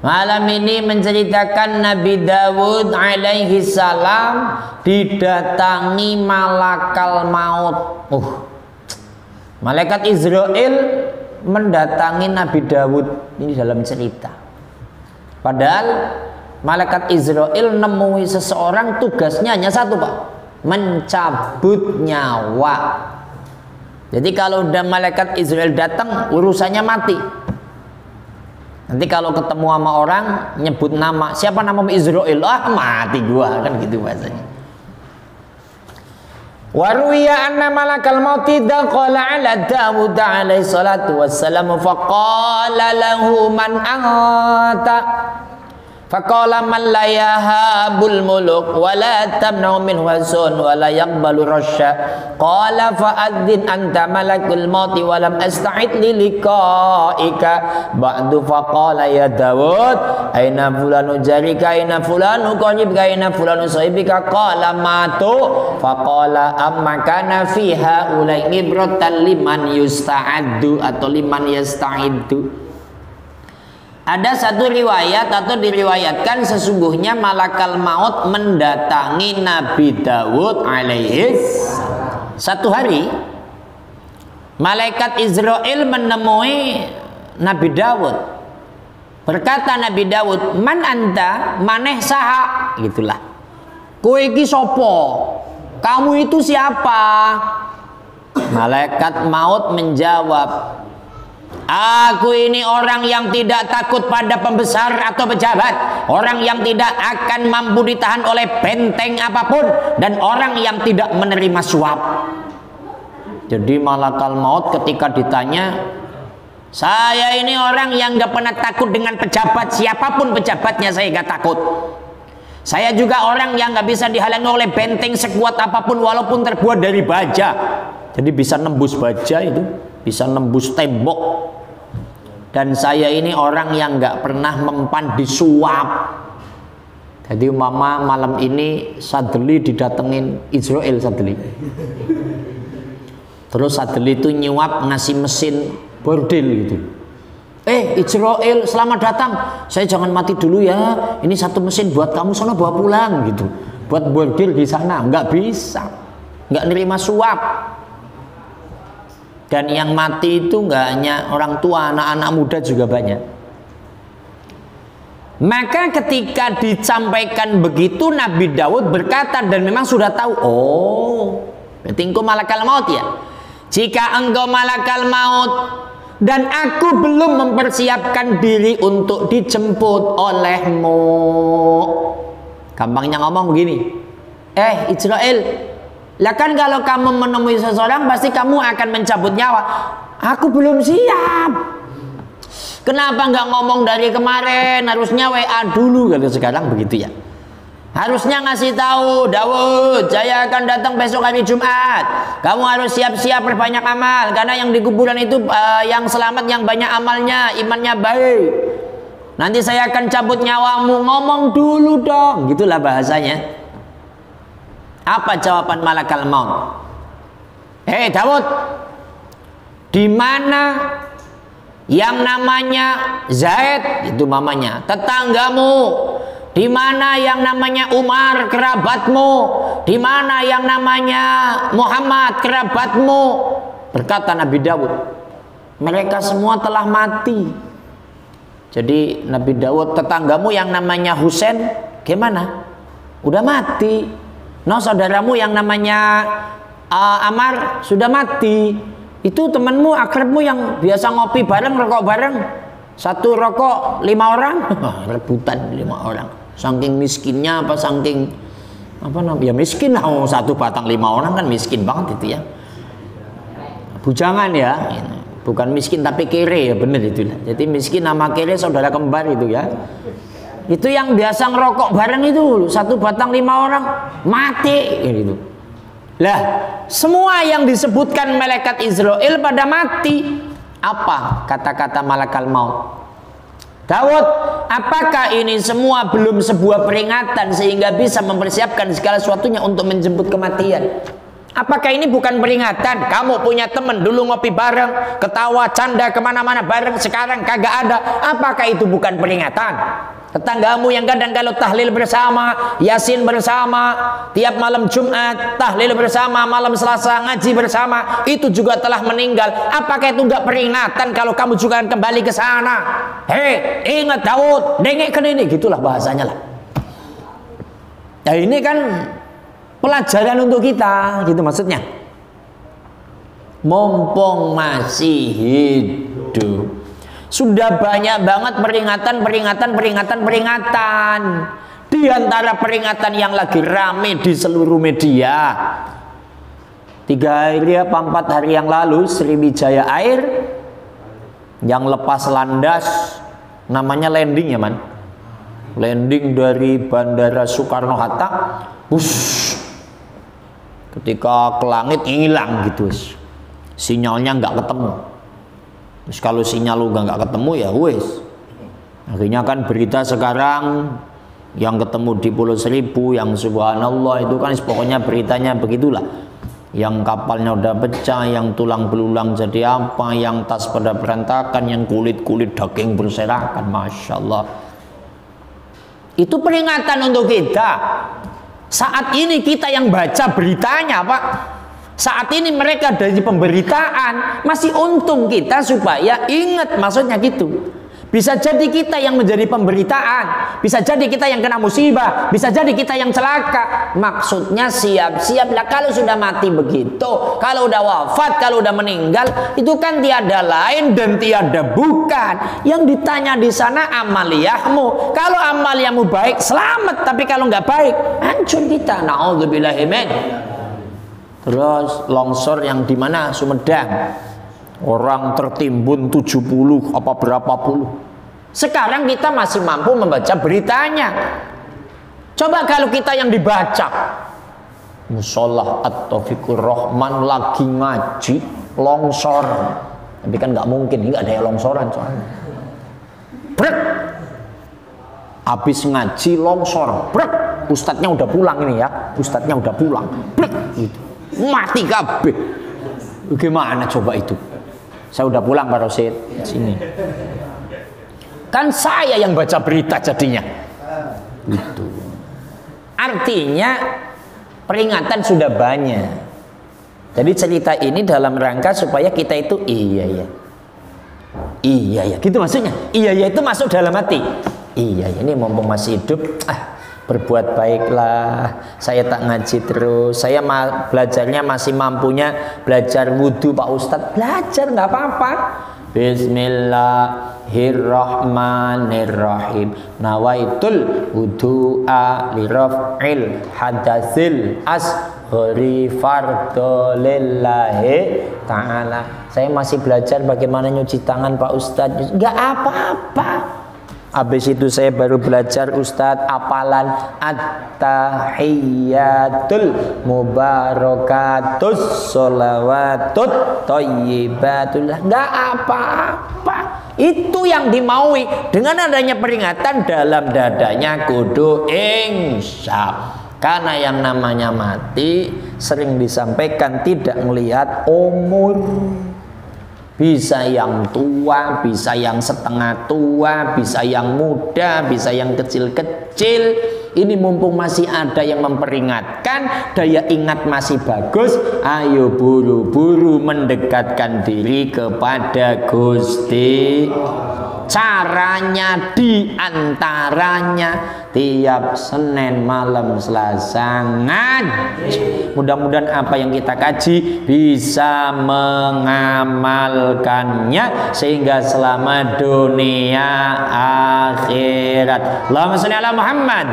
Malam ini menceritakan Nabi Dawud alaihi salam didatangi malakal maut. Malaikat Israel mendatangi Nabi Dawud ini dalam cerita. Padahal malaikat Israel nemui seseorang tugasnya hanya satu, Pak, mencabut nyawa. Jadi kalau udah malaikat Israel datang urusannya mati. Nanti kalau ketemu sama orang nyebut nama, siapa nama Israel? Mati gua, kan gitu bahasanya. Waruya anna malakal mauti daqala ala Dawud alaihi salatu wassalam faqala lahu man anta faqala man la yahabul muluk wa la tamna'u minhu hasun wa la yaqbalu rasya qala fa'adzin anta malakul mauti wa lam asta'id li liqa'ika ba'du faqala ya Dawud aina fulanu jarika aina fulanu qaribka aina fulanu sahibika qala matu faqala amma kana fiha ulai ibratan liman yusta'addu atau liman yasta'iddu. Ada satu riwayat atau diriwayatkan sesungguhnya malakal maut mendatangi Nabi Dawud alaihi satu hari. Malaikat Israel menemui Nabi Dawud. Berkata Nabi Dawud, "Man anta? Maneh saha?" Gitulah. "Kowe iki sapa? Kamu itu siapa?" Malaikat maut menjawab, "Aku ini orang yang tidak takut pada pembesar atau pejabat, orang yang tidak akan mampu ditahan oleh benteng apapun, dan orang yang tidak menerima suap." Jadi malakal maut ketika ditanya, "Saya ini orang yang gak pernah takut dengan pejabat, siapapun pejabatnya saya gak takut. Saya juga orang yang gak bisa dihalangi oleh benteng sekuat apapun walaupun terbuat dari baja." Jadi bisa nembus baja itu, bisa nembus tembok. Dan saya ini orang yang gak pernah mempan disuap. Jadi mama malam ini Sadli didatengin Israel Sadli. Terus Sadli itu nyuap ngasih mesin bordil gitu. Israel selamat datang. Saya jangan mati dulu ya. Ini satu mesin buat kamu, sana bawa pulang gitu. Buat bordil di sana. Nggak bisa. Nggak nerima suap. Dan yang mati itu nggak hanya orang tua, anak-anak muda juga banyak. Maka ketika disampaikan begitu, Nabi Dawud berkata, dan memang sudah tahu, berarti engkau malakal maut ya. Jika engkau malakal maut dan aku belum mempersiapkan diri untuk dijemput olehmu. Gampangnya ngomong begini, Israel, lah kan kalau kamu menemui seseorang pasti kamu akan mencabut nyawa. Aku belum siap. Kenapa nggak ngomong dari kemarin? Harusnya WA dulu. Kalau sekarang begitu ya. Harusnya ngasih tahu, Dawud, saya akan datang besok hari Jumat. Kamu harus siap-siap berbanyak amal. Karena yang di kuburan itu yang selamat, yang banyak amalnya, imannya baik. Nanti saya akan cabut nyawamu. Ngomong dulu dong. Gitulah bahasanya. Apa jawaban malakal maut? Dawud, di mana yang namanya Zaid, itu mamanya, tetanggamu? Di mana yang namanya Umar, kerabatmu? Di mana yang namanya Muhammad, kerabatmu? Berkata Nabi Dawud, mereka semua telah mati. Jadi Nabi Dawud, tetanggamu yang namanya Husain gimana? Udah mati. No, saudaramu yang namanya Amar sudah mati. Itu temanmu, akrabmu yang biasa ngopi bareng, rokok bareng. Satu rokok 5 orang, rebutan 5 orang. Saking miskinnya apa saking ya miskin lah. Satu batang 5 orang kan miskin banget itu ya. Bujangan ya. Bukan miskin tapi kere ya, bener itu. Jadi miskin sama kere saudara kembar itu ya. Itu yang biasa ngerokok bareng itu, satu batang 5 orang mati gitu. Lah, semua yang disebutkan malaikat Israel pada mati. Apa kata-kata malakal maut? Dawud, apakah ini semua belum sebuah peringatan sehingga bisa mempersiapkan segala sesuatunya untuk menjemput kematian? Apakah ini bukan peringatan? Kamu punya teman dulu ngopi bareng, ketawa, canda kemana-mana bareng, sekarang kagak ada. Apakah itu bukan peringatan? Tetanggamu yang kadang kalau tahlil bersama, yasin bersama, tiap malam Jumat, tahlil bersama, malam Selasa ngaji bersama, itu juga telah meninggal. Apakah itu enggak peringatan kalau kamu juga akan kembali ke sana? Hei, ingat Daud, dengekkan ini, gitulah bahasanya lah. Nah ini kan pelajaran untuk kita, gitu maksudnya. Mumpung masih hidup, sudah banyak banget peringatan. Di antara peringatan yang lagi rame di seluruh media, 3 hari apa 4 hari yang lalu, Sriwijaya Air yang lepas landas, namanya landing ya man, landing dari Bandara Soekarno-Hatta, ketika ke langit hilang gitu, sinyalnya nggak ketemu. Terus kalau sinyal lu nggak ketemu ya wes. Akhirnya kan berita sekarang yang ketemu di Pulau Seribu, yang subhanallah itu kan pokoknya beritanya begitulah. Yang kapalnya udah pecah, yang tulang belulang jadi apa, yang tas pada berantakan, yang kulit-kulit daging berserakan, masya Allah. Itu peringatan untuk kita. Saat ini kita yang baca beritanya Pak, saat ini mereka dari pemberitaan, masih untung kita supaya ingat maksudnya gitu. Bisa jadi kita yang menjadi pemberitaan, bisa jadi kita yang kena musibah, bisa jadi kita yang celaka. Maksudnya siap-siaplah kalau sudah mati begitu, kalau udah wafat, kalau udah meninggal, itu kan tiada lain dan tiada bukan. Yang ditanya di sana amaliyahmu. Kalau amaliyahmu baik, selamat. Tapi kalau nggak baik, hancur kita. Na'udzubillahimin. Terus longsor yang di mana? Sumedang. Orang tertimbun 70 apa berapa puluh. Sekarang kita masih mampu membaca beritanya. Coba kalau kita yang dibaca, Musolah At-Taufikur Rahman lagi ngaji longsor. Tapi kan nggak mungkin, nggak ada yang longsoran soalnya. Brek. Habis ngaji longsor. Brek. Ustadznya udah pulang ini ya. Ustadznya udah pulang. Brek. Gitu. Mati kabeh. Gimana coba itu? Saya udah pulang Pak Rosid sini. Kan saya yang baca berita jadinya. Itu. Artinya peringatan sudah banyak. Jadi cerita ini dalam rangka supaya kita itu iya ya, gitu maksudnya. Iya ya itu masuk dalam hati. Iya ya, ini mumpung masih hidup, berbuat baiklah. Saya tak ngaji terus. Saya belajarnya masih mampunya belajar wudhu Pak Ustadz. Belajar nggak apa-apa. Bismillahirrahmanirrahim. Nawaitul wudu'a liraf'il hadatsil ashari fardolillahi ta'ala. Saya masih belajar bagaimana nyuci tangan Pak Ustadz. Nggak apa-apa. Habis itu saya baru belajar Ustadz apalan at-tahiyyatul mubarakatus sholawatut thayyibatul. Nggak apa-apa. Itu yang dimaui. Dengan adanya peringatan dalam dadanya kudu insya. Karena yang namanya mati sering disampaikan tidak melihat umur. Bisa yang tua, bisa yang setengah tua, bisa yang muda, bisa yang kecil-kecil. Ini mumpung masih ada yang memperingatkan, daya ingat masih bagus. Ayo buru-buru mendekatkan diri kepada Gusti. Caranya diantaranya tiap Senin malam Selasa ngaji. Mudah-mudahan apa yang kita kaji bisa mengamalkannya sehingga selamat dunia akhirat. Allahumma sholli ala Muhammad.